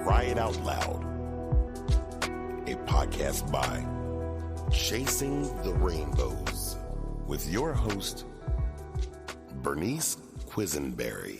Cry It Out Loud, a podcast by Chasing the Rainbows with your host, Bernice Quisenberry.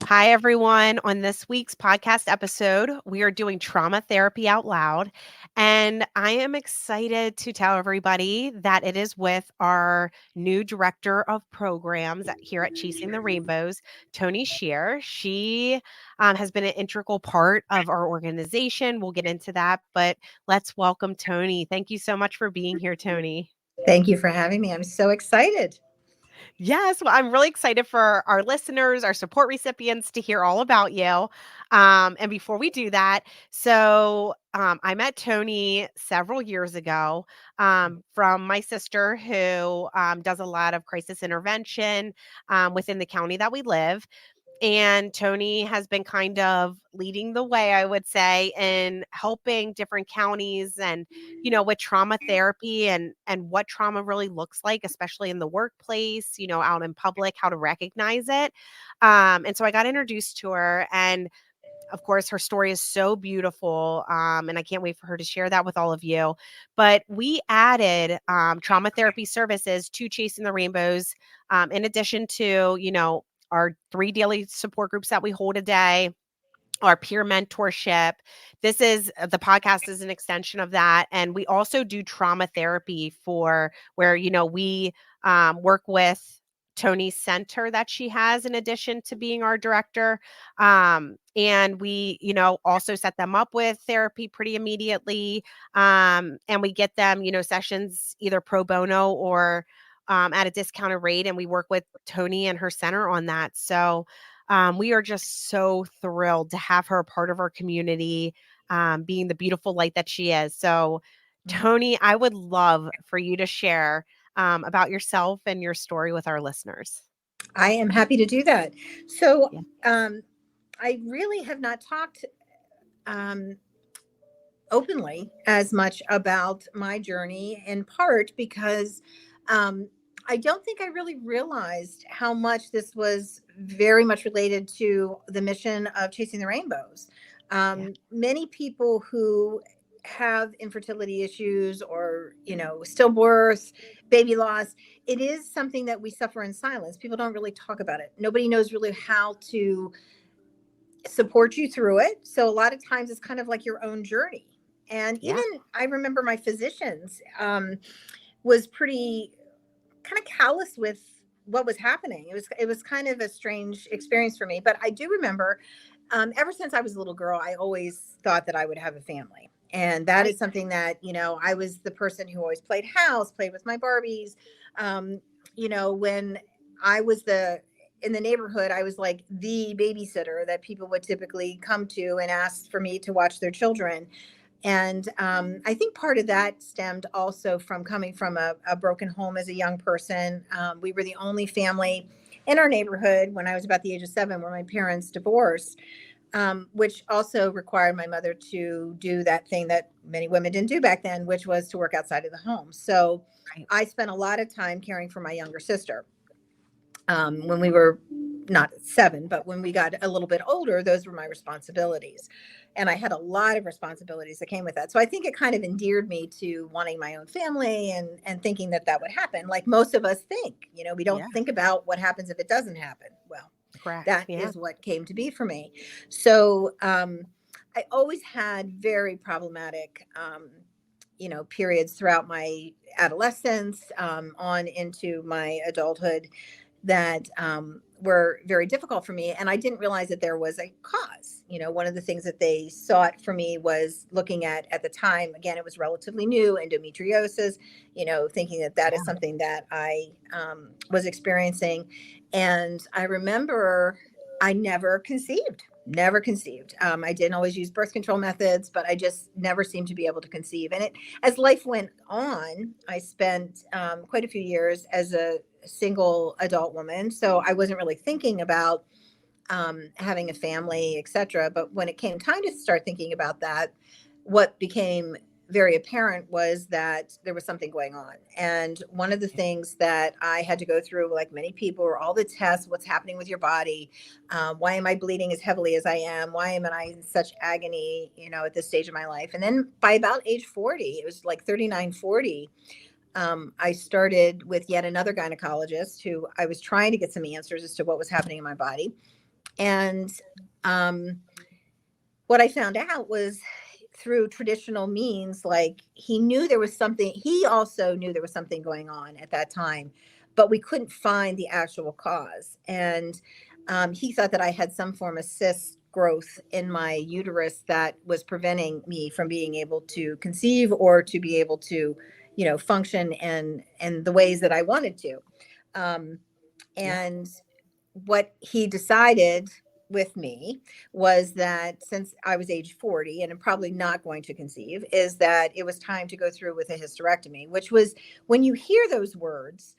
Hi, everyone. On this week's podcast episode, we are doing Trauma Therapy Out Loud. And I am excited to tell everybody that it is with our new director of programs here at Chasing the Rainbows, Tony Shear. She has been an integral part of our organization. We'll get into that, but let's welcome Tony. Thank you so much for being here, Tony. Thank you for having me. I'm so excited. Yes, well, I'm really excited for our listeners, our support recipients to hear all about you. And before we do that, I met Tony several years ago from my sister who does a lot of crisis intervention within the county that we live. And Tony has been kind of leading the way, I would say, in helping different counties and, with trauma therapy and what trauma really looks like, especially in the workplace, out in public, how to recognize it. And so I got introduced to her, and of course, her story is so beautiful, and I can't wait for her to share that with all of you. But we added trauma therapy services to Chasing the Rainbows, in addition to, our 3 daily support groups that we hold a day, our peer mentorship. The podcast is an extension of that. And we also do trauma therapy for where, we work with Tony's center that she has in addition to being our director. And we, also set them up with therapy pretty immediately. And we get them, sessions either pro bono or at a discounted rate. And we work with Tony and her center on that. So we are just so thrilled to have her a part of our community, being the beautiful light that she is. So, Tony, I would love for you to share about yourself and your story with our listeners. I am happy to do that. So I really have not talked openly as much about my journey, in part because I don't think I really realized how much this was very much related to the mission of Chasing the Rainbows. Many people who have infertility issues or, stillbirth, baby loss, it is something that we suffer in silence. People don't really talk about it. Nobody knows really how to support you through it. So a lot of times it's kind of like your own journey. And even I remember my physicians was pretty kind of callous with what was happening. It was kind of a strange experience for me, but I do remember ever since I was a little girl, I always thought that I would have a family. And that is something that, I was the person who always played house, played with my Barbies. When I was in the neighborhood, I was like the babysitter that people would typically come to and ask for me to watch their children. And I think part of that stemmed also from coming from a broken home as a young person. We were the only family in our neighborhood when I was about the age of 7 where my parents divorced, which also required my mother to do that thing that many women didn't do back then, which was to work outside of the home. So I spent a lot of time caring for my younger sister. When we were not 7, but when we got a little bit older, those were my responsibilities. And I had a lot of responsibilities that came with that. So I think it kind of endeared me to wanting my own family and thinking that would happen. Like most of us think, we don't think about what happens if it doesn't happen. Well, that is what came to be for me. So I always had very problematic, periods throughout my adolescence on into my adulthood that were very difficult for me. And I didn't realize that there was a cause. One of the things that they sought for me was looking at the time, again, it was relatively new, endometriosis, thinking that is something that I was experiencing. And I remember I never conceived. I didn't always use birth control methods, but I just never seemed to be able to conceive. And as life went on, I spent quite a few years as a single adult woman. So I wasn't really thinking about having a family, etc. But when it came time to start thinking about that, what became very apparent was that there was something going on. And one of the things that I had to go through, like many people, were all the tests: what's happening with your body? Why am I bleeding as heavily as I am? Why am I in such agony, at this stage of my life? And then by about age 40, it was like 39, 40, I started with yet another gynecologist who I was trying to get some answers as to what was happening in my body. And what I found out was, through traditional means, like, he knew there was something. He also knew there was something going on at that time, but we couldn't find the actual cause. And he thought that I had some form of cyst growth in my uterus that was preventing me from being able to conceive or to be able to, function and the ways that I wanted to. Um, and what he decided with me was that since I was age 40 and I'm probably not going to conceive, is that it was time to go through with a hysterectomy, which was, when you hear those words,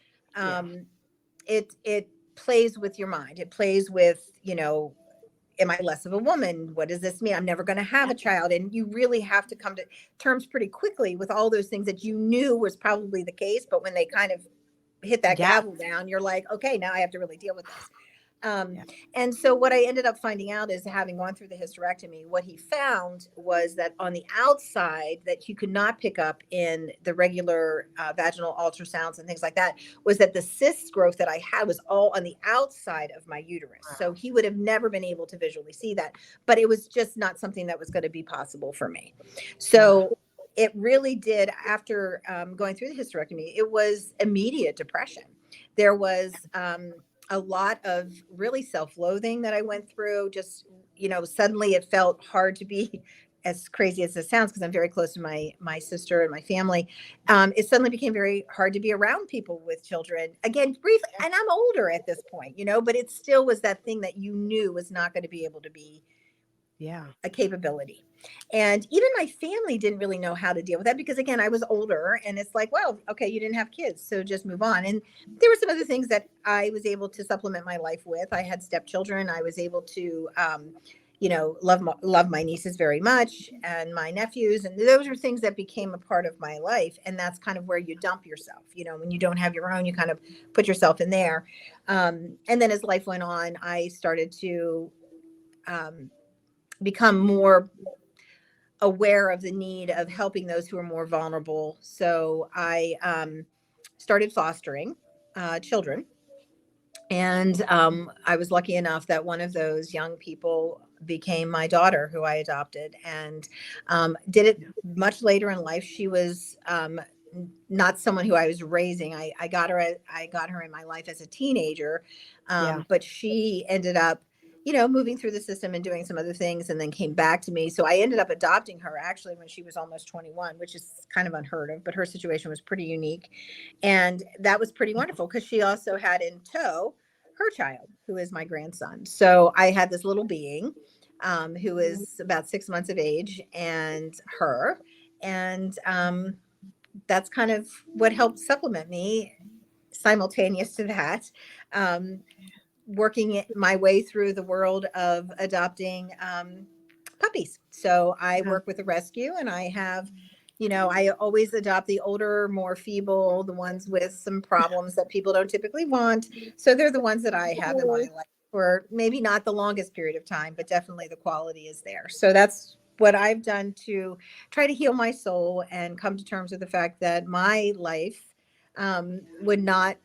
it plays with your mind. It plays with, am I less of a woman? What does this mean? I'm never going to have a child. And you really have to come to terms pretty quickly with all those things that you knew was probably the case. But when they kind of hit that gavel down, you're like, okay, now I have to really deal with this. And so what I ended up finding out is, having gone through the hysterectomy, what he found was that on the outside, that you could not pick up in the regular vaginal ultrasounds and things like that, was that the cyst growth that I had was all on the outside of my uterus. So he would have never been able to visually see that, but it was just not something that was going to be possible for me. So it really did, after going through the hysterectomy, it was immediate depression. There was a lot of really self-loathing that I went through. Just, suddenly it felt hard to be, as crazy as this sounds, because I'm very close to my sister and my family. It suddenly became very hard to be around people with children. Again, briefly, and I'm older at this point, but it still was that thing that you knew was not going to be able to be a capability. And even my family didn't really know how to deal with that, because again, I was older, and it's like, well, okay, you didn't have kids, so just move on. And there were some other things that I was able to supplement my life with. I had stepchildren. I was able to, love my nieces very much, and my nephews. And those are things that became a part of my life. And that's kind of where you dump yourself, when you don't have your own, you kind of put yourself in there. And then as life went on, I started to, become more aware of the need of helping those who are more vulnerable. So I started fostering children. And I was lucky enough that one of those young people became my daughter, who I adopted, and did it much later in life. She was not someone who I was raising. I got her in my life as a teenager, but she ended up, moving through the system and doing some other things, and then came back to me. So I ended up adopting her actually when she was almost 21, which is kind of unheard of, but her situation was pretty unique. And that was pretty wonderful, because she also had in tow her child, who is my grandson. So I had this little being who is about 6 months of age, and her. And that's kind of what helped supplement me simultaneous to that. Working my way through the world of adopting puppies. So I work with a rescue, and I have, I always adopt the older, more feeble, the ones with some problems that people don't typically want. So they're the ones that I have in my life for maybe not the longest period of time, but definitely the quality is there. So that's what I've done to try to heal my soul and come to terms with the fact that my life would not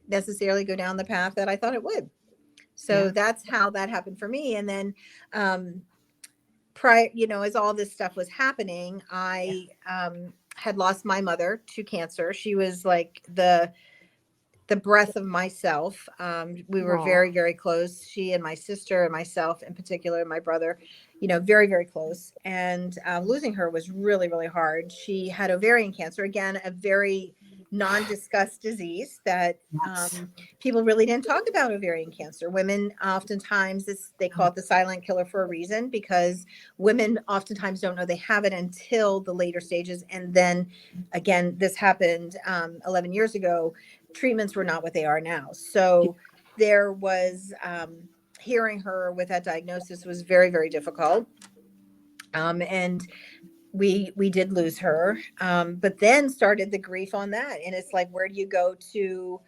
necessarily go down the path that I thought it would. So that's how that happened for me. And then prior, as all this stuff was happening, I had lost my mother to cancer. She was like the breath of myself. We were very, very close. She and my sister and myself in particular, my brother, very, very close. And losing her was really, really hard. She had ovarian cancer, again, a very non-discussed disease that people really didn't talk about. Ovarian cancer, women oftentimes, they call it the silent killer for a reason, because women oftentimes don't know they have it until the later stages. And then again, this happened 11 years ago. Treatments were not what they are now. So there was hearing her with that diagnosis was very, very difficult. And we did lose her, but then started the grief on that, and it's like, where do you go to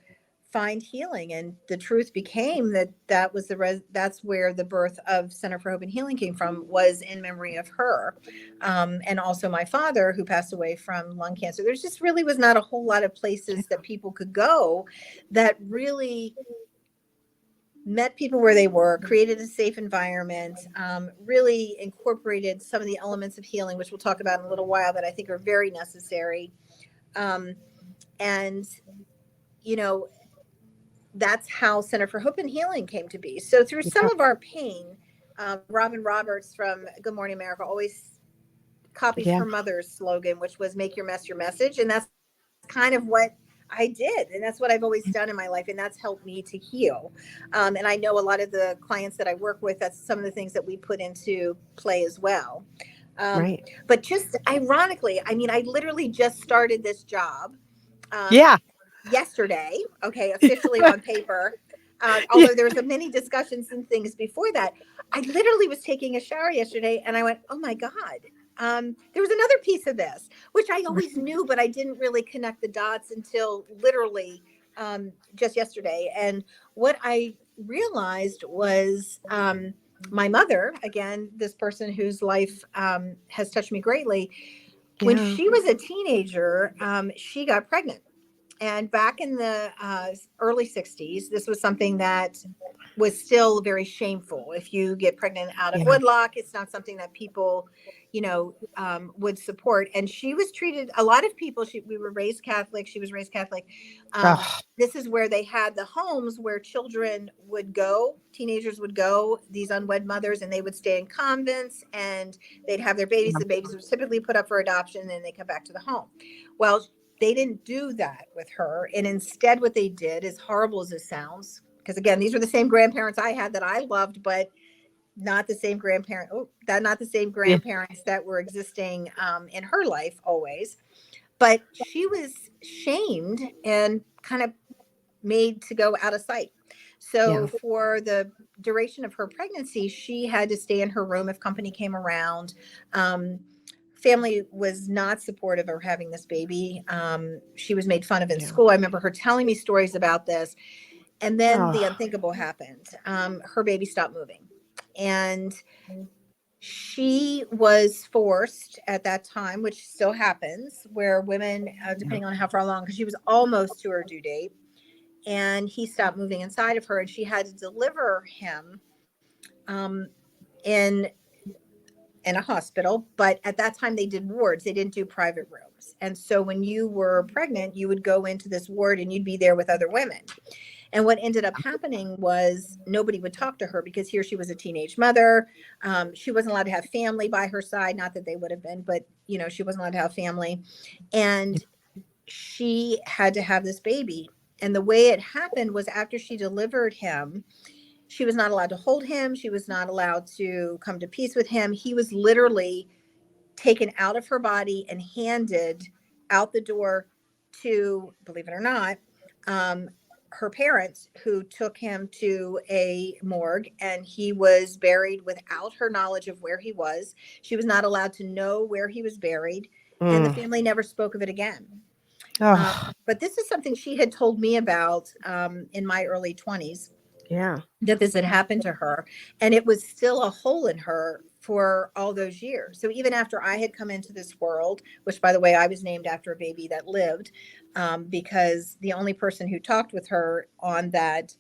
find healing? And the truth became that that's where the birth of Center for Hope and Healing came from, was in memory of her, and also my father, who passed away from lung cancer. There's just really was not a whole lot of places that people could go that really met people where they were, created a safe environment, really incorporated some of the elements of healing, which we'll talk about in a little while, that I think are very necessary. Um, and, you know, that's how Center for Hope and Healing came to be. So through some Yeah. of our pain, Robin Roberts from Good Morning America always copies Yeah. her mother's slogan, which was "Make your mess your message," and that's kind of what I did, and that's what I've always done in my life, and that's helped me to heal. And I know a lot of the clients that I work with, that's some of the things that we put into play as well. Um, Right. but just ironically, I mean, I literally just started this job. Um, Yeah. Yesterday, okay, officially on paper. Yeah. Although there was many discussions and things before that, I literally was taking a shower yesterday, and I went, "Oh my God, there was another piece of this," which I always knew, but I didn't really connect the dots until literally just yesterday. And what I realized was, my mother, again, this person whose life has touched me greatly. When Yeah. she was a teenager, she got pregnant, and back in the early 60s, this was something that was still very shameful. If you get pregnant out of Yeah. wedlock, it's not something that people, would support. And she was treated, a lot of people, we were raised Catholic. She was raised Catholic. Oh, This is where they had the homes where children would go, teenagers would go, these unwed mothers, and they would stay in convents, and they'd have their babies. yeah. The babies were typically put up for adoption, and then they come back to the home. Well, they didn't do that with her. And instead, what they did, as horrible as it sounds, because again, these were the same grandparents I had that I loved, but not the same not the same Yeah. grandparents that were existing in her life always. But she was shamed and kind of made to go out of sight. So Yeah. for the duration of her pregnancy, she had to stay in her room if company came around. Um, Family was not supportive of having this baby. She was made fun of in Yeah. school. I remember her telling me stories about this. And then the Oh, unthinkable happened. Her baby stopped moving. And she was forced at that time, which still happens, where women, yeah. depending on how far along, because she was almost to her due date, and he stopped moving inside of her, and she had to deliver him um, in in a hospital. But at that time, they did wards; they didn't do private rooms. And so, when you were pregnant, you would go into this ward, and you'd be there with other women. And what ended up happening was nobody would talk to her, because here she was a teenage mother. She wasn't allowed to have family by her side. Not that they would have been, but she wasn't allowed to have family, and she had to have this baby. And the way it happened was, after she delivered him, she was not allowed to hold him. She was not allowed to come to peace with him. He was literally taken out of her body and handed out the door to, believe it or not, um, her parents, who took him to a morgue, and he was buried without her knowledge of where he was. She was not allowed to know where he was buried, and the Mm. family never spoke of it again. Oh, But this is something she had told me about in my early 20s, yeah. that this had happened to her, and it was still a hole in her for all those years. So even after I had come into this world, which, by the way, I was named after a baby that lived, because the only person who talked with her on that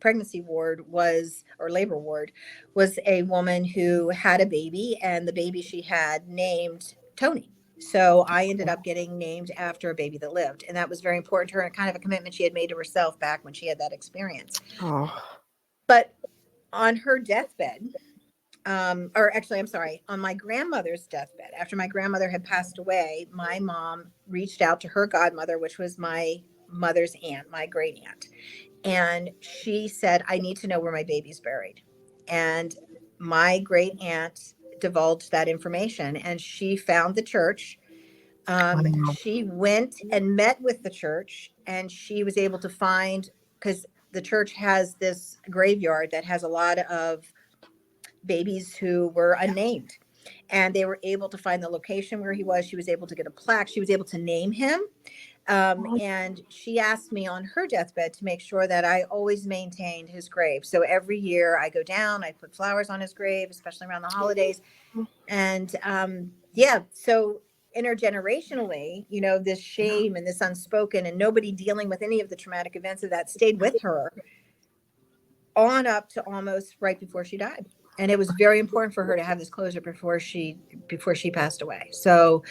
pregnancy ward was, or labor ward, was a woman who had a baby, and the baby she had named Tony. So I ended up getting named after a baby that lived, and that was very important to her, and kind of a commitment she had made to herself back when she had that experience. Oh, But on her deathbed, or actually, I'm sorry, on my grandmother's deathbed, after my grandmother had passed away, my mom reached out to her godmother, which was my mother's aunt, my great aunt. And she said, "I need to know where my baby's buried." And my great aunt divulged that information, and she found the church. wow. She went and met with the church, and she was able to find, because the church has this graveyard that has a lot of babies who were unnamed. and they were able to find the location where he was. She was able to get a plaque. She was able to name him. Oh, And she asked me on her deathbed to make sure that I always maintained his grave. So every year I go down, I put flowers on his grave, especially around the holidays. And yeah, so intergenerationally, this yeah. shame and this unspoken, and nobody dealing with any of the traumatic events of that stayed with her on up to almost right before she died. And it was very important for her to have this closure before she passed away. So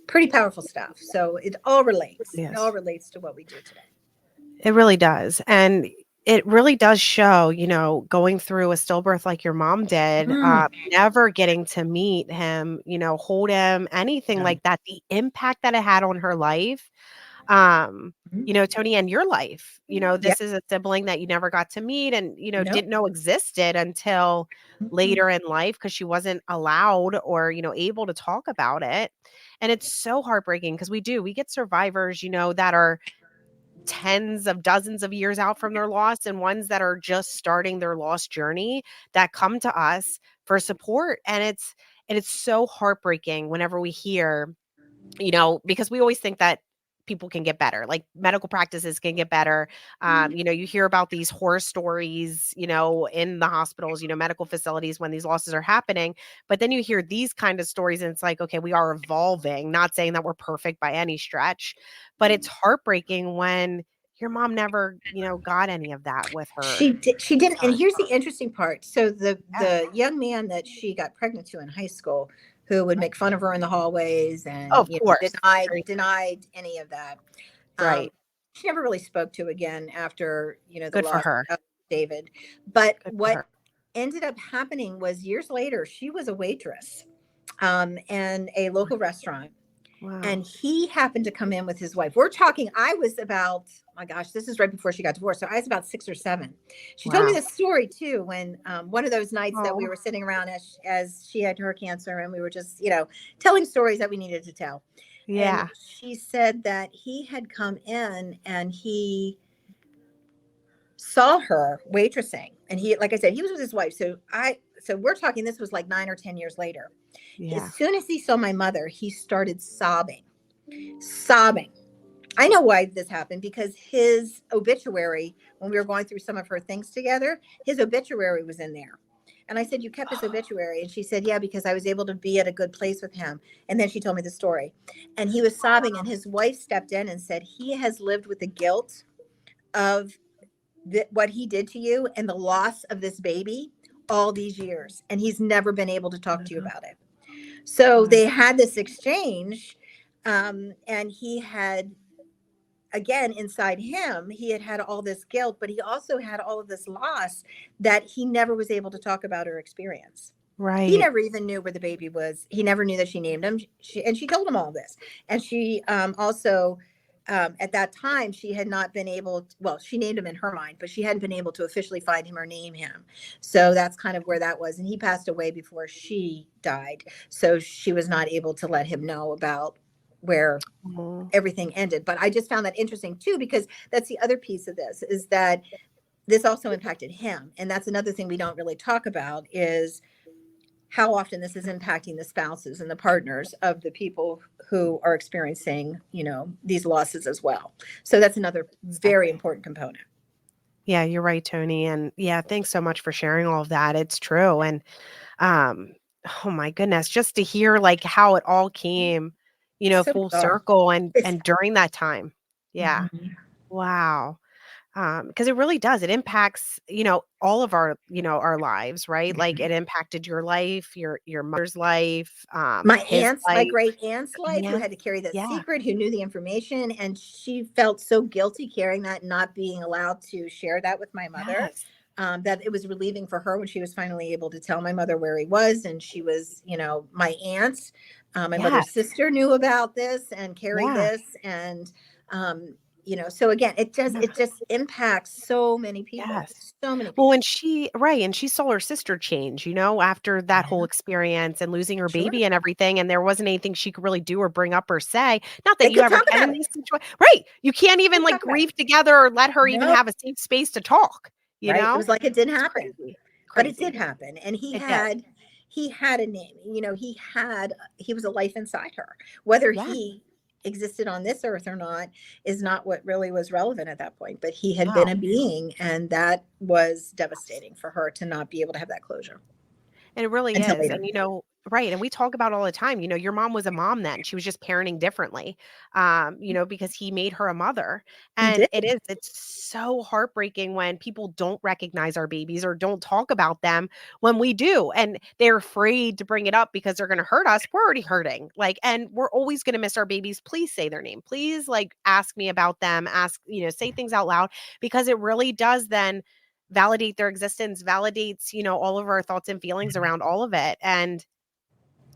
pretty powerful stuff. So it all relates. It all Yes. relates to what we do today. It really does. And it really does show, going through a stillbirth like your mom did, Mm, never getting to meet him, hold him, anything no. like that, the impact that it had on her life. Um, Tony, and your life, Yeah. this is a sibling that you never got to meet and, Nope. didn't know existed until Mm-mm. later in life because she wasn't allowed or, able to talk about it. And it's so heartbreaking because we get survivors, that are tens of dozens of years out from their loss and ones that are just starting their lost journey that come to us for support. And it's so heartbreaking whenever we hear, because we always think that people can get better, like medical practices can get better. You hear about these horror stories, in the hospitals, medical facilities when these losses are happening. But then you hear these kind of stories and it's like, okay, we are evolving, not saying that we're perfect by any stretch, but it's heartbreaking when your mom never, got any of that with her She didn't. And son. here's the interesting part. So Yeah. the young man that she got pregnant to in high school, who would make fun of her in the hallways Oh, and of course. denied any of that. Um, Right. she never really spoke to again after the Good for loss her. of David. But Good for what her. ended up happening was years later, she was a waitress in a local restaurant. Wow. And he happened to come in with his wife. We're talking, I was about, my gosh, this is right before she got divorced. So I was about 6 or 7. She told me Wow. this story too, when one of those nights that we Oh, were sitting around as she had her cancer and we were just, telling stories that we needed to tell. And yeah. she said that he had come in and he saw her waitressing. And he, like I said, he was with his wife. So we're talking, this was like 9 or 10 years later. As Yeah. soon as he saw my mother, he started sobbing. I know why this happened, because his obituary, when we were going through some of her things together, his obituary was in there. And I said, "You kept his obituary?" And she said, "Yeah, because I was able to be at a good place with him." And then she told me the story. And he was sobbing, and his wife stepped in and said, "He has lived with the guilt of what he did to you and the loss of this baby all these years. And he's never been able to talk to you Wow. about it." So Wow. they had this exchange. And he had, again, inside him, he had all this guilt, but he also had all of this loss that he never was able to talk about or experience. He Right. never even knew where the baby was. He never knew that she named him. She told him all this. And she also, at that time, she had not been able to, well, she named him in her mind, but she hadn't been able to officially find him or name him. So that's kind of where that was. And he passed away before she died. So she was not able to let him know about where Oh, everything ended. But I just found that interesting too, because that's the other piece of this, is that this also impacted him. And that's another thing we don't really talk about, is how often this is impacting the spouses and the partners of the people who are experiencing, these losses as well. So that's another very exactly. important component. Yeah, you're right, Tony. And yeah, thanks so much for sharing all of that. It's true. And um, oh my goodness, just to hear like how it all came, So full bizarre. circle and It's and during that time. Yeah. Mhm. Wow. Because it really does. It impacts, all of our, our lives, right? Like it impacted your life, your mother's life, his My life. great aunt's life, who And had to carry that yeah. secret, who knew the information, and she felt so guilty carrying that, not being allowed to share that with my mother. Yes. That it was relieving for her when she was finally able to tell my mother where he was. And she was, my aunt, my Yes. mother's sister, knew about this and carried Yeah. this. And so again, it just impacts so many people, Yes. so many Well, people. and she saw her sister change, after that whole Yeah, experience and losing her sure. baby and everything, and there wasn't anything she could really do or bring up or say. Not that They you could ever talk can about in it. these situations, right? You can't They even could like talk about it. grieve together or let her even No. have a safe space to talk, Right. It was like it didn't It's happen. crazy. But it did Crazy. happen. And It did. he had a name. He was a life inside her. Whether Yeah. he existed on this earth or not is not what really was relevant at that point. But he had been No. a being, and that was devastating for her to not be able to have that closure And it really until is. later. And, right. And we talk about all the time, your mom was a mom then. She was just parenting differently, because he made her a mother. He And did. it's so heartbreaking when people don't recognize our babies or don't talk about them when we do. And they're afraid to bring it up because they're going to hurt us. We're already hurting. And we're always going to miss our babies. Please say their name. Please, ask me about them. Say things out loud, because it really does then validate their existence, validates, all of our thoughts and feelings around all of it. And,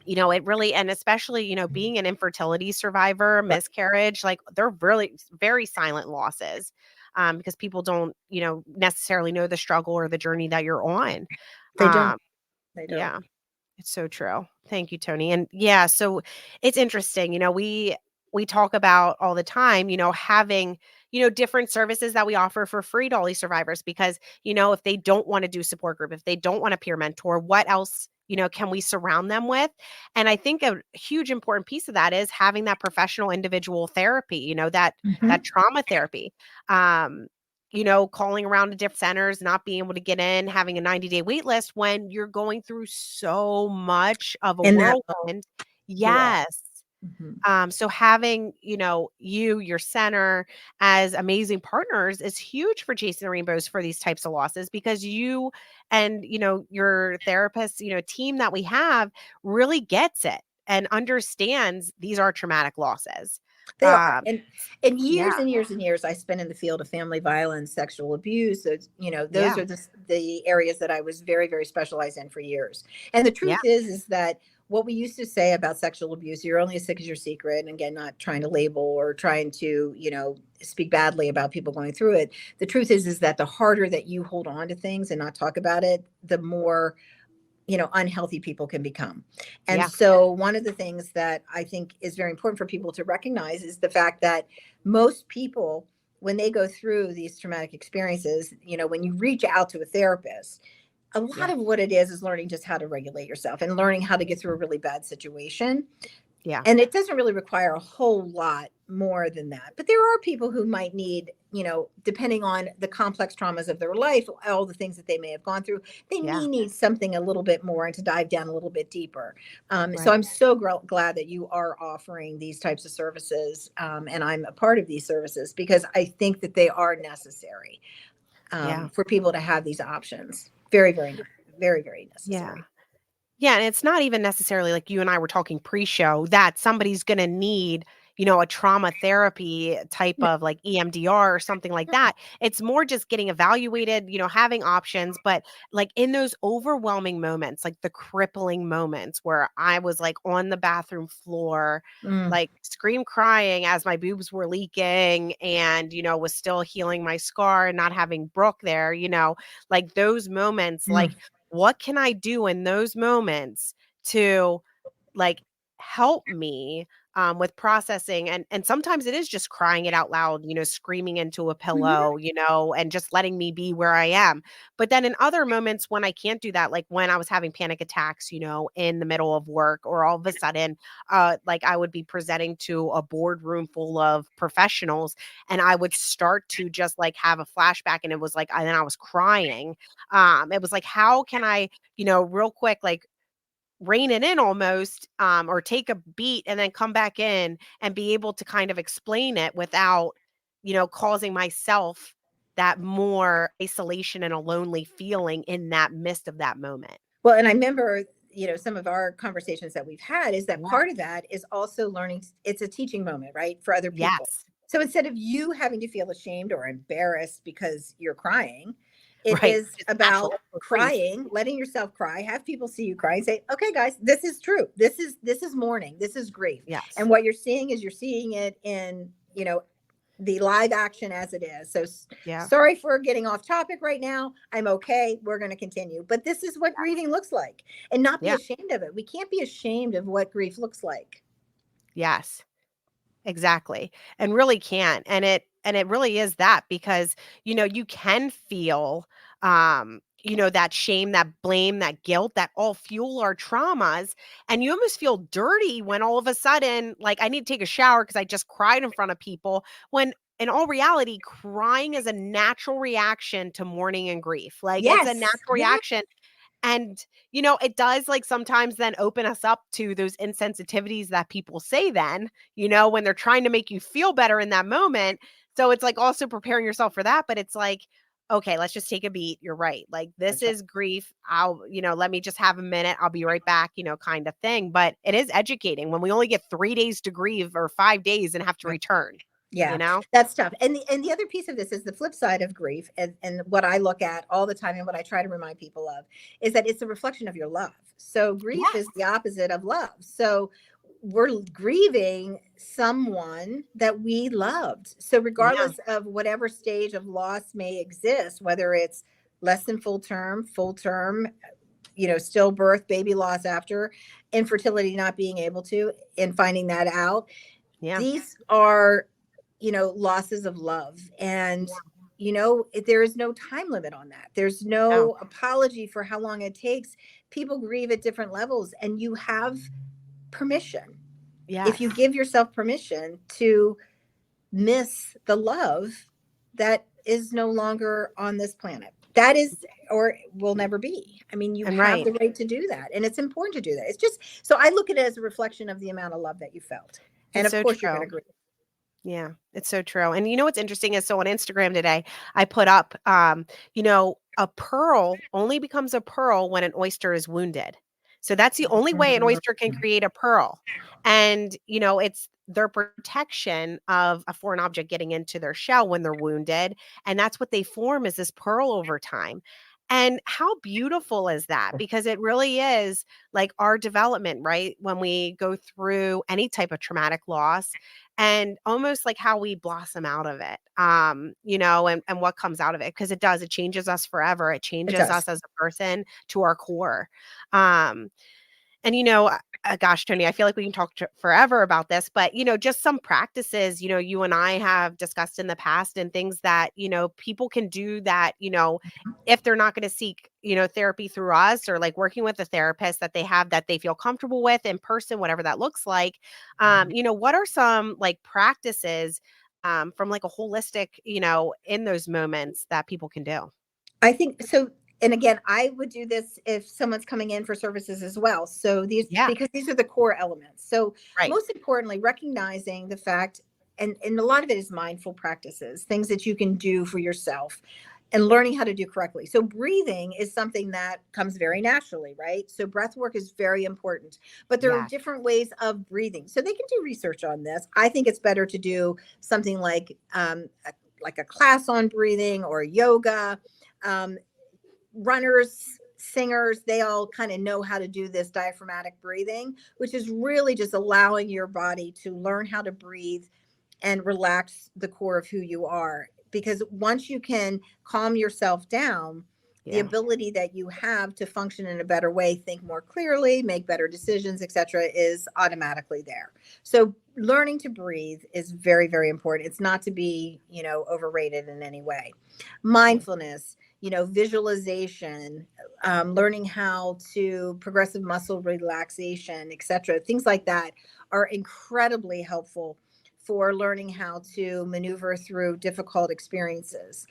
it really, and especially, being an infertility survivor, Right. miscarriage, they're really very silent losses, because people don't, necessarily know the struggle or the journey that you're on. They don't. Um, They don't. yeah. It's so true. Thank you, Tony. And yeah, so it's interesting. We talk about all the time, having, different services that we offer for free to all these survivors, because, if they don't want to do support group, if they don't want a peer mentor, what else, can we surround them with? And I think a huge important piece of that is having that professional individual therapy, that Mhm. trauma therapy. Um, calling around to different centers, not being able to get in, having a 90-day wait list when you're going through so much of a In that whirlwind. you are. Yes. Mhm. So having, your center as amazing partners is huge for Chasing the Rainbows for these types of losses, because you and, your therapist, team that we have really gets it and understands these are traumatic losses. They are. Um, And yeah, years and years and years I spent in the field of family violence, sexual abuse. Those yeah, are the areas that I was very, very specialized in for years. And the yeah, truth is that what we used to say about sexual abuse, you're only as sick as your secret. And again, not trying to label or trying to, speak badly about people going through it. The truth is that the harder that you hold on to things and not talk about it, the more unhealthy people can become. And yeah, so one of the things that I think is very important for people to recognize is the fact that most people, when they go through these traumatic experiences, when you reach out to a therapist, a lot yeah, of what it is learning just how to regulate yourself and learning how to get through a really bad situation. yeah, And it doesn't really require a whole lot more than that. But there are people who might need, depending on the complex traumas of their life, all the things that they may have gone through, they yeah, need something a little bit more and to dive down a little bit deeper. So right. I'm so glad that you are offering these types of services, and I'm a part of these services because I think that they are necessary, Yeah, for people to have these options. Very, very, very, very yeah. necessary. Yeah, and it's not even necessarily like you and I were talking pre-show that somebody's going to need, a trauma therapy type No. of like EMDR or something like that. It's more just getting evaluated, having options, but like in those overwhelming moments, like the crippling moments where I was like on the bathroom floor, Mm, like scream crying as my boobs were leaking and, was still healing my scar and not having Brooke there, like those moments, mm. like what can I do in those moments to like help me with processing, and sometimes it is just crying it out loud, screaming into a Mhm. pillow, and just letting me be where I am. But then in other moments when I can't do that, like when I was having panic attacks, in the middle of work, or all of a sudden like I would be presenting to a boardroom full of professionals and I would start to just like have a flashback, and it was like and then I was crying. It was like, how can I, real quick, like rein it in almost, or take a beat and then come back in and be able to kind of explain it without, causing myself that more isolation and a lonely feeling in that midst of that moment. Well, and I remember, some of our conversations that we've had is that Yeah. part of that is also learning. It's a teaching moment, right? For other people. Yes. So instead of you having to feel ashamed or embarrassed because you're crying, it Right. is Which is about natural for grief. crying, letting yourself cry, have people see you cry and say, okay, guys, this is true. This is mourning. This is grief. Yes. And what you're seeing is you're seeing it in, the live action as it is. So Yeah. sorry for getting off topic right now. I'm okay. We're going to continue. But this is what grieving looks like, and not be Yeah. ashamed of it. We can't be ashamed of what grief looks like. Yes. Exactly. And really can't. And it really is that, because, you can feel that shame, that blame, that guilt, that all fuel our traumas. And you almost feel dirty when all of a sudden, like, I need to take a shower because I just cried in front of people. When in all reality, crying is a natural reaction to mourning and grief. Like, it's a Yes. natural Yeah. reaction. And, it does, like, sometimes then open us up to those insensitivities that people say then, when they're trying to make you feel better in that moment. So it's like also preparing yourself for that. But it's like, okay, let's just take a beat. You're right. Like, this That's right. is grief. Let me just have a minute. I'll be right back, kind of thing. But it is educating when we only get 3 days to grieve or 5 days and have to return, Yeah, you know? that's tough. And the other piece of this is the flip side of grief, and what I look at all the time and what I try to remind people of is that it's a reflection of your love. So grief Yes. is the opposite of love. So we're grieving someone that we loved. So Yeah. regardless of whatever stage of loss may exist, whether it's less than full term, stillbirth, baby loss after, infertility, not being able to, and finding that out, Yeah. these are losses of love. And there is no time limit on that. There's Oh, no apology for how long it takes. People grieve at different levels, and you have permission, if you yes. give yourself permission, to miss the love that is no longer on this planet, that is, or will never be. I mean, you And have right. the right to do that, and it's important to do that. It's just, so I look at it as a reflection of the amount of love that you felt. And It's of so course you're going to true. grieve. Yeah, it's so true. And what's interesting is, so on Instagram today, I put up, a pearl only becomes a pearl when an oyster is wounded. So that's the only way an oyster can create a pearl. And, it's their protection of a foreign object getting into their shell when they're wounded. And that's what they form, is this pearl over time. And how beautiful is that? Because it really is like our development, right? When we go through any type of traumatic loss, and almost like how we blossom out of it, and what comes out of it, because it changes us forever. It It changes does. us as a person to our core. um and gosh, Tony, I feel like we can talk forever about this, but just some practices, you and I have discussed in the past, and things that people can do that, if they're not going to seek therapy through us, or like working with a therapist that they have, that they feel comfortable with in person, whatever that looks like. What are some like practices from like a holistic, in those moments, that people can do? I think so. And again, I would do this if someone's coming in for services as well. So Yeah. because these are the core elements. So Right. most importantly, recognizing the fact, and a lot of it is mindful practices, things that you can do for yourself, and learning how to do correctly. So breathing is something that comes very naturally, right? So breath work is very important, but there are Yes. different ways of breathing. So they can do research on this. I think it's better to do something like a class on breathing, or yoga. um, Runners, singers, they all kind of know how to do this diaphragmatic breathing, which is really just allowing your body to learn how to breathe and relax the core of who you are. Because once you can calm yourself down, the Yeah. ability that you have to function in a better way, think more clearly, make better decisions, etc., is automatically there. So learning to breathe is very, very important. It's not to be, overrated in any way. Mindfulness, visualization, learning how to progressive muscle relaxation, etc., things like that are incredibly helpful for learning how to maneuver through difficult experiences.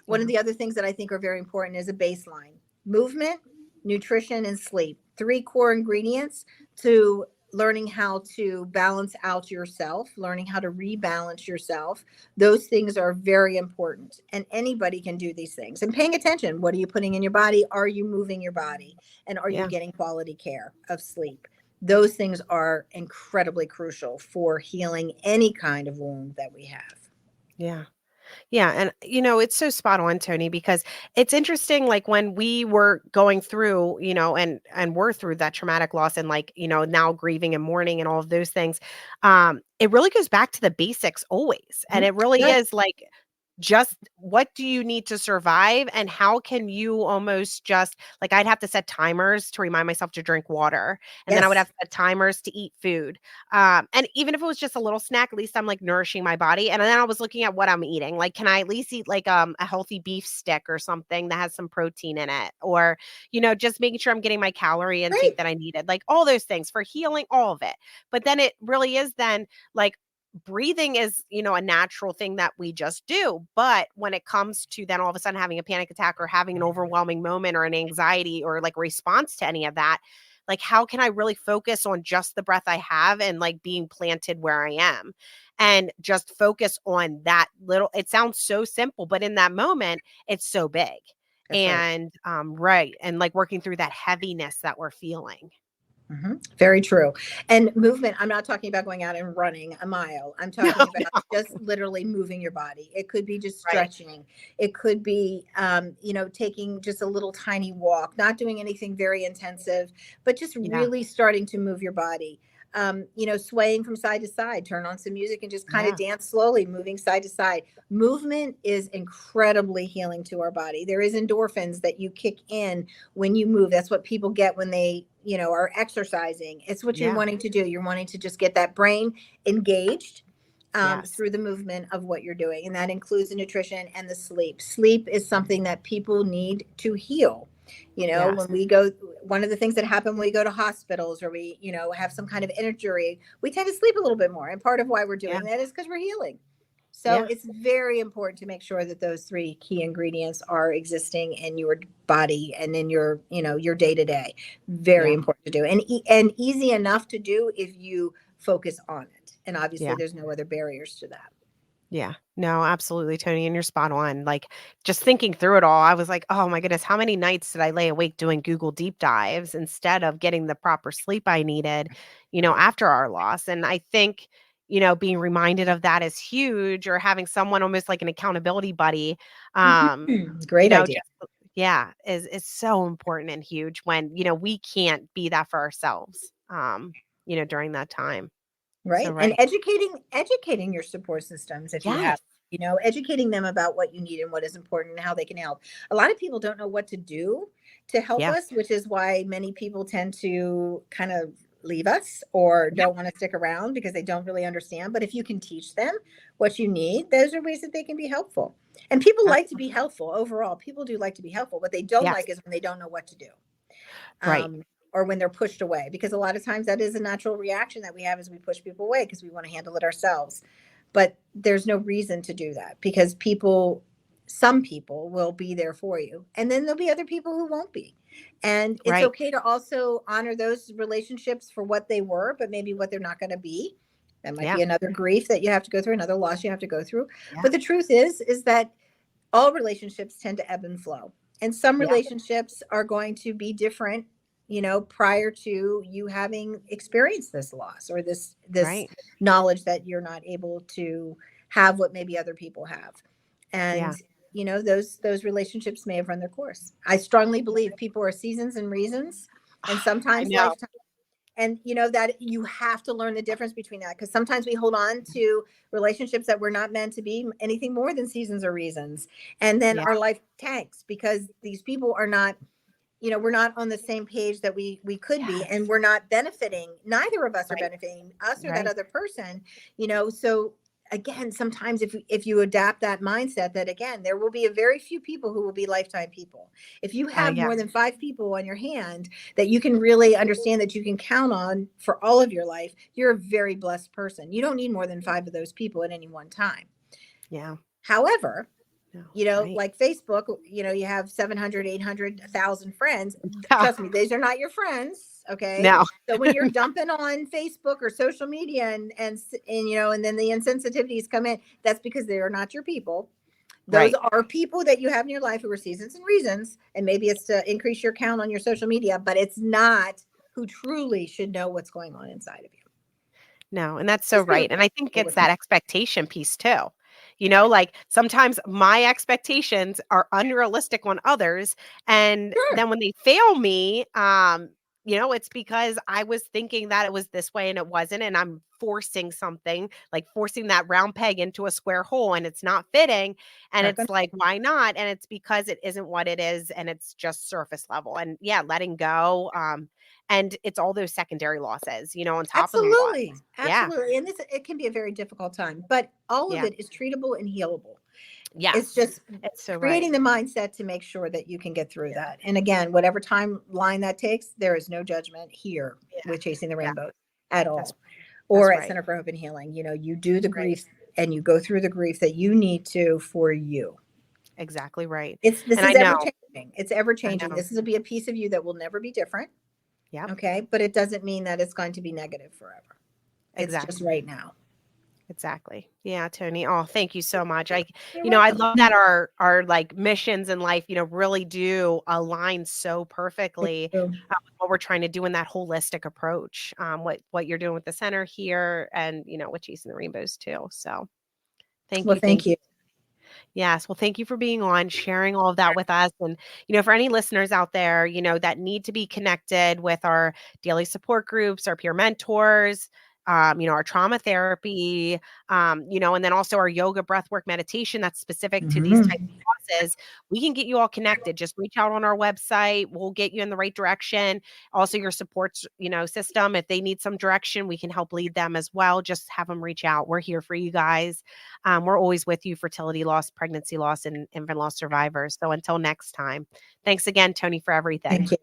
One Yeah. of the other things that I think are very important is a baseline: movement, nutrition, and sleep. Three core ingredients to learning how to balance out yourself, learning how to rebalance yourself. Those things are very important, and anybody can do these things. And paying attention: what are you putting in your body? Are you moving your body? And are you Yeah. getting quality care of sleep? Those things are incredibly crucial for healing any kind of wound that we have. Yeah. Yeah, and it's so spot on, Tony, because it's interesting, like when we were going through, and we're through that traumatic loss, and like, now grieving and mourning and all of those things. It really goes back to the basics always. And Mhm. it really Good. is like just what do you need to survive, and how can you almost just like, I'd have to set timers to remind myself to drink water, and then I would Yes. have to set timers to eat food. And even if it was just a little snack, at least I'm like nourishing my body. And then I was looking at what I'm eating. Like, can I at least eat like a healthy beef stick or something that has some protein in it? Or, just making sure I'm getting my calorie intake Right. that I needed, like all those things for healing, all of it. But then it really is then like breathing is, a natural thing that we just do. But when it comes to then all of a sudden having a panic attack or having an overwhelming moment or an anxiety or like response to any of that, like, how can I really focus on just the breath I have and like being planted where I am, and just focus on that little, it sounds so simple, but in that moment, it's so big. That's right. And right. And like working through that heaviness that we're feeling. Very true. And movement, I'm not talking about going out and running a mile. I'm No, talking about no. just literally moving your body. It could be just Right. stretching. It could be, taking just a little tiny walk, not doing anything very intensive, but just Yeah. really starting to move your body. Swaying from side to side, turn on some music and just kind of Yeah. dance slowly, moving side to side. Movement is incredibly healing to our body. There is endorphins that you kick in when you move. That's what people get when they, are exercising. It's what you're Yeah. wanting to do. You're wanting to just get that brain engaged Yes. through the movement of what you're doing. And that includes the nutrition and the sleep. Sleep is something that people need to heal. Yes. When we go, one of the things that happen when we go to hospitals or we, have some kind of injury, we tend to sleep a little bit more. And part of why we're Yeah. doing that is because we're healing. So Yeah. it's very important to make sure that those three key ingredients are existing in your body and in your, your day to day. Very Yeah. important to do, and easy enough to do if you focus on it. And obviously, Yeah. there's no other barriers to that. Yeah. No, absolutely, Tony. And you're spot on. Like, just thinking through it all, I was like, oh my goodness, how many nights did I lay awake doing Google deep dives instead of getting the proper sleep I needed, after our loss? And I think, being reminded of that is huge, or having someone almost like an accountability buddy, Great idea. just, yeah, is so important and huge when, we can't be that for ourselves, during that time. So, Right. And right. educating your support systems if you have, Yes. educating them about what you need and what is important and how they can help. A lot of people don't know what to do to help Yeah. us, which is why many people tend to kind of leave us or Yeah. don't want to stick around because they don't really understand. But if you can teach them what you need, those are ways that they can be helpful. And people like to be Absolutely. helpful overall. People do like to be helpful. What they don't Yes. like is when they don't know what to do. Right. Or when they're pushed away, because a lot of times that is a natural reaction that we have as we push people away because we want to handle it ourselves. But there's no reason to do that because some people will be there for you, and then there'll be other people who won't be. And it's Right. okay to also honor those relationships for what they were, but maybe what they're not going to be. That might Yeah. be another grief that you have to go through, another loss you have to go through. Yeah. But the truth is that all relationships tend to ebb and flow. And some Yeah. relationships are going to be different, prior to you having experienced this loss or this Right. knowledge that you're not able to have what maybe other people have. Yeah. And those relationships may have run their course. I strongly believe people are seasons and reasons and I sometimes know. lifetime. And that you have to learn the difference between that because sometimes we hold on to relationships that were not meant to be anything more than seasons or reasons, and then Yeah. our life tanks because these people are not, we're not on the same page that we could be, Yes. and we're not benefiting. Neither of us are Right. benefiting, us or that Right. other person. So again, sometimes if you adapt that mindset, that again, there will be a very few people who will be lifetime people. If you have Yeah. more than 5 people on your hand that you can really understand that you can count on for all of your life, you're a very blessed person. You don't need more than 5 of those people at any one time. Yeah. However, No. Right. like Facebook, you have 700, 800, 1,000 friends. Yeah. Trust me, these are not your friends. Okay. No. So when you're dumping on Facebook or social media and then the insensitivities come in, that's because they are not your people. Those Right. are people that you have in your life who are seasons and reasons. And maybe it's to increase your count on your social media, but it's not who truly should know what's going on inside of you. No. And that's so Just right. And I think go it's with me. that expectation piece too. Like sometimes my expectations are unrealistic on others. And Sure. then when they fail me, it's because I was thinking that it was this way and it wasn't. And I'm forcing something, like forcing that round peg into a square hole, and it's not fitting. And Not it's gonna, like, why not? And it's because it isn't what it is. And it's just surface level. And yeah, letting go. And it's all those secondary losses, on top of the loss. absolutely, Yeah. absolutely. And it can be a very difficult time, but all of Yeah. it is treatable and healable. It's Yes. just It's so right. creating the mindset to make sure that you can get through that. And again, whatever timeline that takes, there is no judgment here Yeah. with Chasing the Yeah. Rainbow at That's all, or That's at right. Center for Hope and Healing. You do the Right. grief and you go through the grief that you need to for you. Exactly right. This And I is ever know. changing. It's ever I changing. know. This is be a piece of you that will never be different. Yep. Okay. But it doesn't mean that it's going to be negative forever. It's just Exactly. right now. Exactly. Yeah, Tony. Oh, thank you so much. I You're I welcome. love that our like missions in life, really do align so perfectly So, with what we're trying to do in that holistic approach. What you're doing with the center here, and with Chasing the Rainbows too. So thank well, you. thank Thank you. you. Yes. Well, thank you for being on, sharing all of that with us. And, for any listeners out there, that need to be connected with our daily support groups, our peer mentors, our trauma therapy, and then also our yoga, breathwork, meditation that's specific to these types of causes, we can get you all connected. Just reach out on our website. We'll get you in the right direction. Also your supports, system. If they need some direction, we can help lead them as well. Just have them reach out. We're here for you guys. We're always with you, fertility loss, pregnancy loss, and infant loss survivors. So until next time, thanks again, Tony, for everything. Thank you.